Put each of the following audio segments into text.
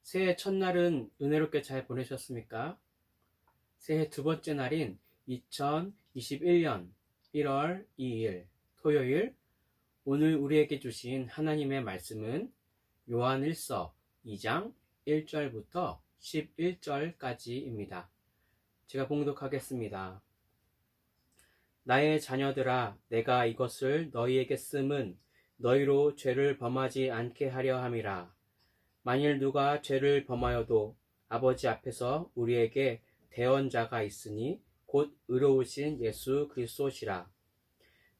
새해 첫날은 은혜롭게 잘 보내셨습니까? 새해 두 번째 날인 2021년 1월 2일 토요일, 오늘 우리에게 주신 하나님의 말씀은 요한 1서 2장 1절부터 11절까지입니다. 제가 봉독하겠습니다. 나의 자녀들아, 내가 이것을 너희에게 씀은 너희로 죄를 범하지 않게 하려 함이라. 만일 누가 죄를 범하여도 아버지 앞에서 우리에게 대언자가 있으니 곧 의로우신 예수 그리스도시라.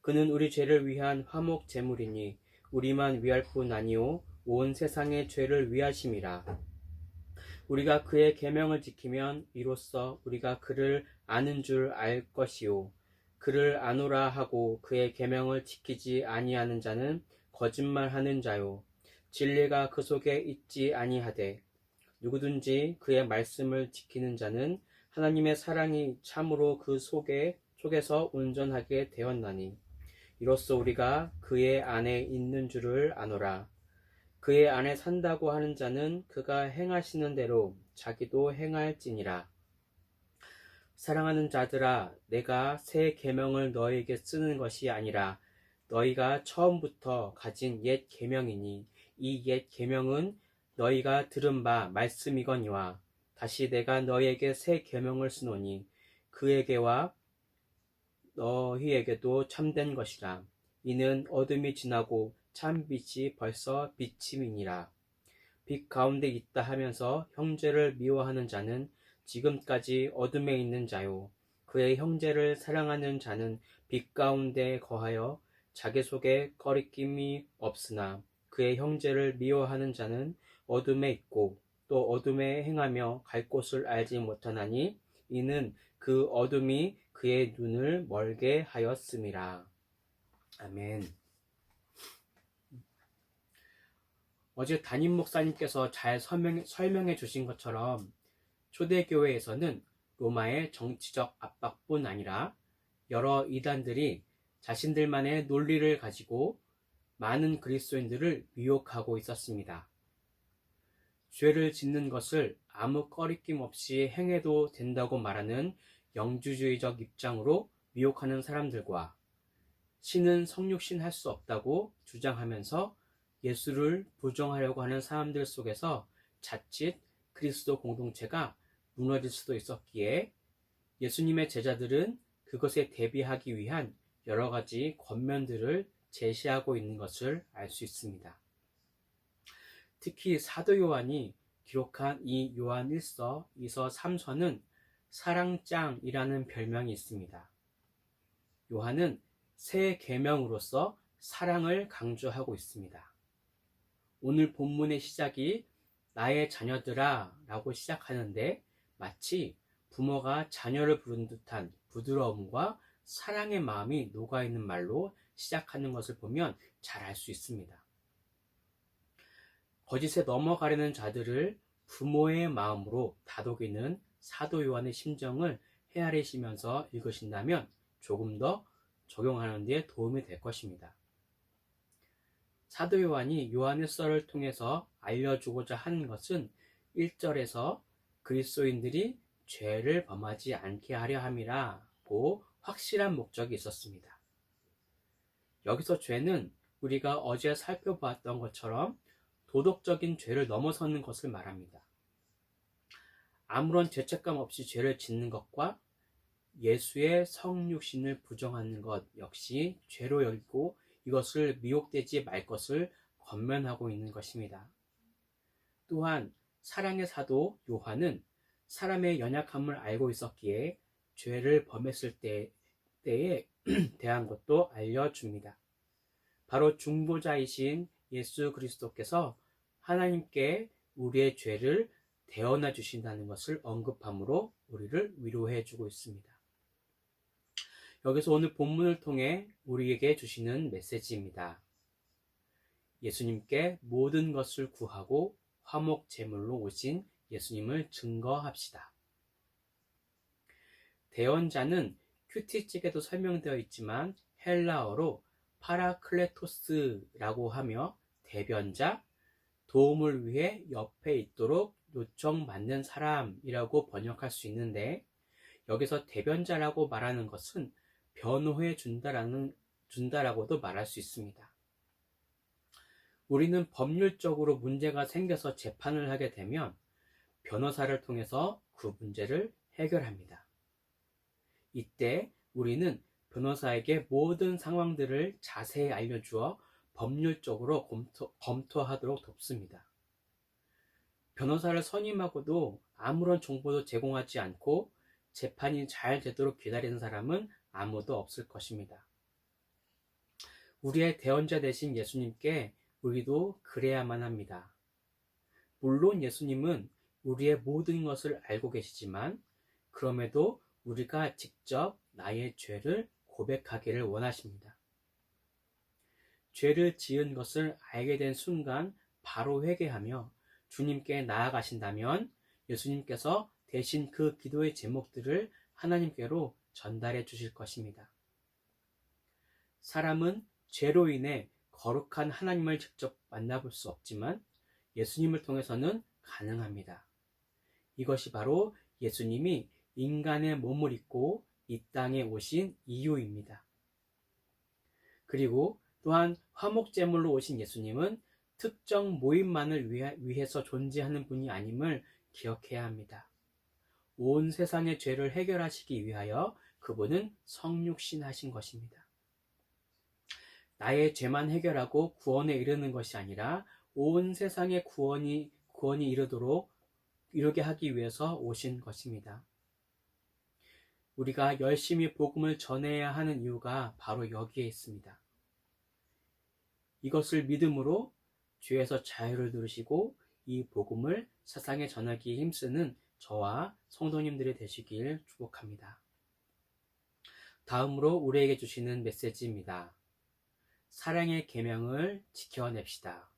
그는 우리 죄를 위한 화목 제물이니 우리만 위할 뿐 아니요 온 세상의 죄를 위하심이라. 우리가 그의 계명을 지키면 이로써 우리가 그를 아는 줄 알 것이요, 그를 아노라 하고 그의 계명을 지키지 아니하는 자는 거짓말하는 자요, 진리가 그 속에 있지 아니하되, 누구든지 그의 말씀을 지키는 자는 하나님의 사랑이 참으로 그 속에서 온전하게 되었나니, 이로써 우리가 그의 안에 있는 줄을 아노라. 그의 안에 산다고 하는 자는 그가 행하시는 대로 자기도 행할지니라. 사랑하는 자들아, 내가 새 계명을 너희에게 쓰는 것이 아니라 너희가 처음부터 가진 옛 계명이니, 이 옛 계명은 너희가 들은 바 말씀이거니와, 다시 내가 너희에게 새 계명을 쓰노니 그에게와 너희에게도 참된 것이라. 이는 어둠이 지나고 참 빛이 벌써 비침이니라. 빛 가운데 있다 하면서 형제를 미워하는 자는 지금까지 어둠에 있는 자요, 그의 형제를 사랑하는 자는 빛 가운데 거하여 자기 속에 거리낌이 없으나, 그의 형제를 미워하는 자는 어둠에 있고 또 어둠에 행하며 갈 곳을 알지 못하나니, 이는 그 어둠이 그의 눈을 멀게 하였음이라. 아멘. 어제 담임 목사님께서 잘 설명해 주신 것처럼 초대교회에서는 로마의 정치적 압박뿐 아니라 여러 이단들이 자신들만의 논리를 가지고 많은 그리스도인들을 미혹하고 있었습니다. 죄를 짓는 것을 아무 꺼리낌 없이 행해도 된다고 말하는 영주주의적 입장으로 미혹하는 사람들과, 신은 성육신 할 수 없다고 주장하면서 예수를 부정하려고 하는 사람들 속에서 자칫 그리스도 공동체가 무너질 수도 있었기에, 예수님의 제자들은 그것에 대비하기 위한 여러 가지 권면들을 제시하고 있는 것을 알 수 있습니다. 특히 사도 요한이 기록한 이 요한 1서, 2서, 3서는 사랑장이라는 별명이 있습니다. 요한은 새 계명으로서 사랑을 강조하고 있습니다. 오늘 본문의 시작이 나의 자녀들아 라고 시작하는데, 마치 부모가 자녀를 부른 듯한 부드러움과 사랑의 마음이 녹아있는 말로 시작하는 것을 보면 잘 알 수 있습니다. 거짓에 넘어가려는 자들을 부모의 마음으로 다독이는 사도 요한의 심정을 헤아리시면서 읽으신다면 조금 더 적용하는 데 도움이 될 것입니다. 사도 요한이 요한일서를 통해서 알려주고자 하는 것은 1절에서 그리스도인들이 죄를 범하지 않게 하려 함이라고 확실한 목적이 있었습니다. 여기서 죄는 우리가 어제 살펴보았던 것처럼 도덕적인 죄를 넘어서는 것을 말합니다. 아무런 죄책감 없이 죄를 짓는 것과 예수의 성육신을 부정하는 것 역시 죄로 여기고, 이것을 미혹되지 말 것을 권면하고 있는 것입니다. 또한 사랑의 사도 요한은 사람의 연약함을 알고 있었기에 죄를 범했을 때에 대한 것도 알려줍니다. 바로 중보자이신 예수 그리스도께서 하나님께 우리의 죄를 대언해 주신다는 것을 언급함으로 우리를 위로해 주고 있습니다. 여기서 오늘 본문을 통해 우리에게 주시는 메시지입니다. 예수님께 모든 것을 구하고 화목 제물로 오신 예수님을 증거합시다. 대언자는 큐티책에도 설명되어 있지만 헬라어로 파라클레토스라고 하며, 대변자, 도움을 위해 옆에 있도록 요청받는 사람이라고 번역할 수 있는데, 여기서 대변자라고 말하는 것은 변호해 준다라고도 말할 수 있습니다. 우리는 법률적으로 문제가 생겨서 재판을 하게 되면 변호사를 통해서 그 문제를 해결합니다. 이때 우리는 변호사에게 모든 상황들을 자세히 알려주어 법률적으로 검토하도록 돕습니다. 변호사를 선임하고도 아무런 정보도 제공하지 않고 재판이 잘 되도록 기다리는 사람은 아무도 없을 것입니다. 우리의 대언자 되신 예수님께 우리도 그래야만 합니다. 물론 예수님은 우리의 모든 것을 알고 계시지만 그럼에도 우리가 직접 나의 죄를 고백하기를 원하십니다. 죄를 지은 것을 알게 된 순간 바로 회개하며 주님께 나아가신다면 예수님께서 대신 그 기도의 제목들을 하나님께로 전달해 주실 것입니다. 사람은 죄로 인해 거룩한 하나님을 직접 만나볼 수 없지만 예수님을 통해서는 가능합니다. 이것이 바로 예수님이 인간의 몸을 입고 이 땅에 오신 이유입니다. 그리고 또한 화목제물로 오신 예수님은 특정 모임만을 위해서 존재하는 분이 아님을 기억해야 합니다. 온 세상의 죄를 해결하시기 위하여 그분은 성육신하신 것입니다. 나의 죄만 해결하고 구원에 이르는 것이 아니라 온 세상의 구원이 이루게 하기 위해서 오신 것입니다. 우리가 열심히 복음을 전해야 하는 이유가 바로 여기에 있습니다. 이것을 믿음으로 죄에서 자유를 누리시고 이 복음을 세상에 전하기에 힘쓰는 저와 성도님들이 되시길 축복합니다. 다음으로 우리에게 주시는 메시지입니다. 사랑의 계명을 지켜냅시다.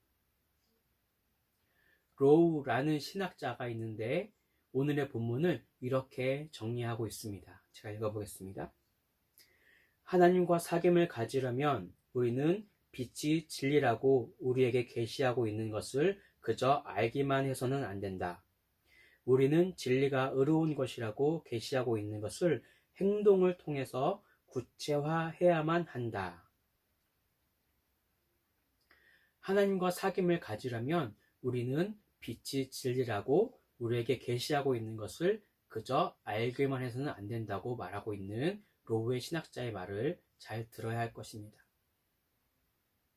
로우라는 신학자가 있는데 오늘의 본문을 이렇게 정리하고 있습니다. 제가 읽어보겠습니다. 하나님과 사귐을 가지려면 우리는 빛이 진리라고 우리에게 계시하고 있는 것을 그저 알기만 해서는 안 된다. 우리는 진리가 의로운 것이라고 계시하고 있는 것을 행동을 통해서 구체화해야만 한다. 하나님과 사귐을 가지려면 우리는 빛이 진리라고 우리에게 계시하고 있는 것을 그저 알기만 해서는 안 된다고 말하고 있는 로우의 신학자의 말을 잘 들어야 할 것입니다.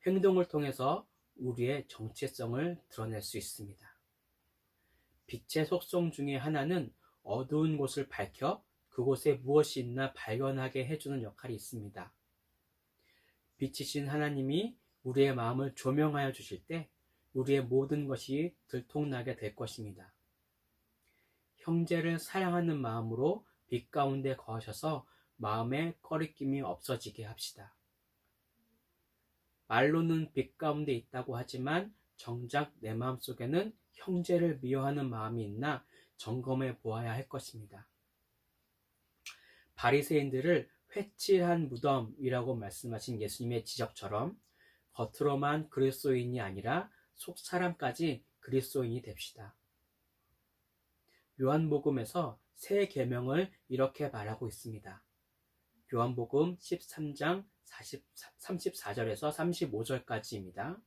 행동을 통해서 우리의 정체성을 드러낼 수 있습니다. 빛의 속성 중에 하나는 어두운 곳을 밝혀 그곳에 무엇이 있나 발견하게 해주는 역할이 있습니다. 빛이신 하나님이 우리의 마음을 조명하여 주실 때 우리의 모든 것이 들통나게 될 것입니다. 형제를 사랑하는 마음으로 빛 가운데 거하셔서 마음에 꺼리낌이 없어지게 합시다. 말로는 빛 가운데 있다고 하지만 정작 내 마음속에는 형제를 미워하는 마음이 있나 점검해 보아야 할 것입니다. 바리새인들을 회칠한 무덤이라고 말씀하신 예수님의 지적처럼 겉으로만 그리스도인이 아니라 속 사람까지 그리스도인이 됩시다. 요한복음에서 새 계명을 이렇게 말하고 있습니다. 요한복음 13장 34절에서 35절까지입니다.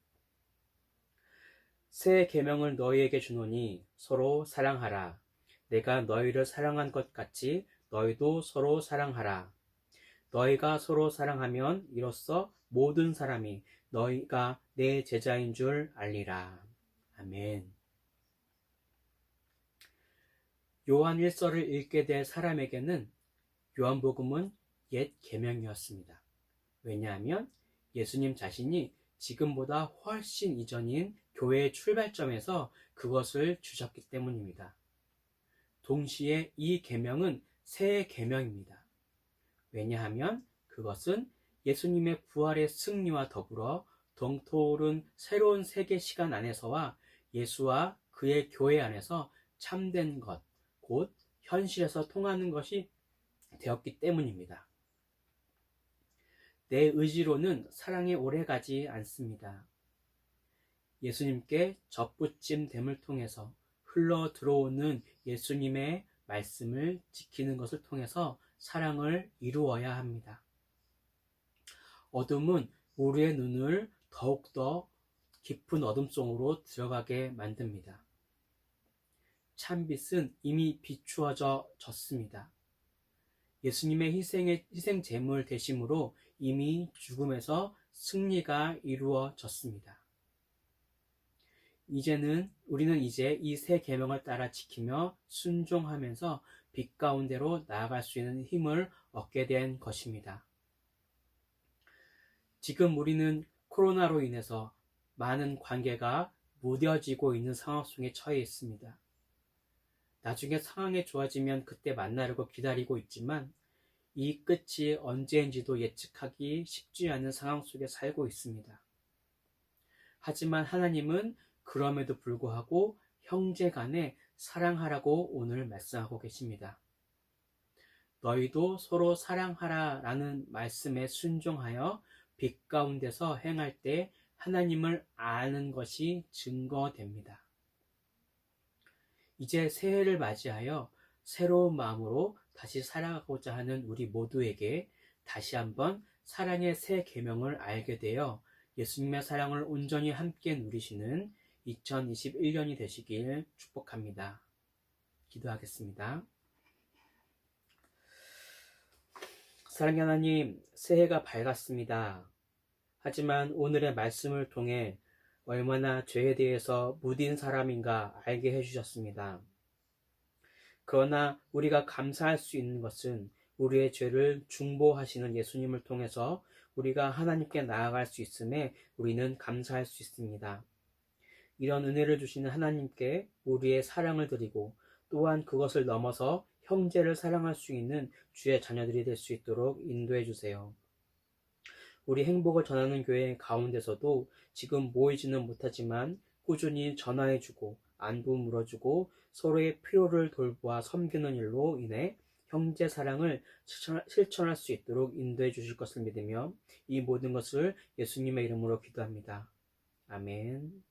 새 계명을 너희에게 주노니 서로 사랑하라. 내가 너희를 사랑한 것 같이 너희도 서로 사랑하라. 너희가 서로 사랑하면 이로써 모든 사람이 너희가 내 제자인 줄 알리라. 아멘. 요한 1서를 읽게 될 사람에게는 요한복음은 옛 계명이었습니다. 왜냐하면 예수님 자신이 지금보다 훨씬 이전인 교회의 출발점에서 그것을 주셨기 때문입니다. 동시에 이 계명은 새 계명입니다. 왜냐하면 그것은 예수님의 부활의 승리와 더불어 동토오른 새로운 세계 시간 안에서와 예수와 그의 교회 안에서 참된 것, 곧 현실에서 통하는 것이 되었기 때문입니다. 내 의지로는 사랑에 오래가지 않습니다. 예수님께 접붙임 됨을 통해서 흘러 들어오는 예수님의 말씀을 지키는 것을 통해서 사랑을 이루어야 합니다. 어둠은 우리의 눈을 더욱더 깊은 어둠 속으로 들어가게 만듭니다. 찬빛은 이미 비추어졌습니다. 예수님의 희생 제물 대심으로 이미 죽음에서 승리가 이루어졌습니다. 우리는 이제 이 새 계명을 따라 지키며 순종하면서 빛 가운데로 나아갈 수 있는 힘을 얻게 된 것입니다. 지금 우리는 코로나로 인해서 많은 관계가 무뎌지고 있는 상황 속에 처해 있습니다. 나중에 상황이 좋아지면 그때 만나려고 기다리고 있지만 이 끝이 언제인지도 예측하기 쉽지 않은 상황 속에 살고 있습니다. 하지만 하나님은 그럼에도 불구하고 형제 간에 사랑하라고 오늘 말씀하고 계십니다. 너희도 서로 사랑하라 라는 말씀에 순종하여 빛 가운데서 행할 때 하나님을 아는 것이 증거됩니다. 이제 새해를 맞이하여 새로운 마음으로 다시 살아가고자 하는 우리 모두에게 다시 한번 사랑의 새 계명을 알게 되어 예수님의 사랑을 온전히 함께 누리시는 2021년이 되시길 축복합니다. 기도하겠습니다. 사랑의 하나님, 새해가 밝았습니다. 하지만 오늘의 말씀을 통해 얼마나 죄에 대해서 무딘 사람인가 알게 해주셨습니다. 그러나 우리가 감사할 수 있는 것은 우리의 죄를 중보하시는 예수님을 통해서 우리가 하나님께 나아갈 수 있음에 우리는 감사할 수 있습니다. 이런 은혜를 주시는 하나님께 우리의 사랑을 드리고 또한 그것을 넘어서 형제를 사랑할 수 있는 주의 자녀들이 될 수 있도록 인도해 주세요. 우리 행복을 전하는 교회 가운데서도 지금 모이지는 못하지만 꾸준히 전화해주고 안부 물어주고 서로의 필요를 돌보아 섬기는 일로 인해 형제 사랑을 실천할 수 있도록 인도해 주실 것을 믿으며 이 모든 것을 예수님의 이름으로 기도합니다. 아멘.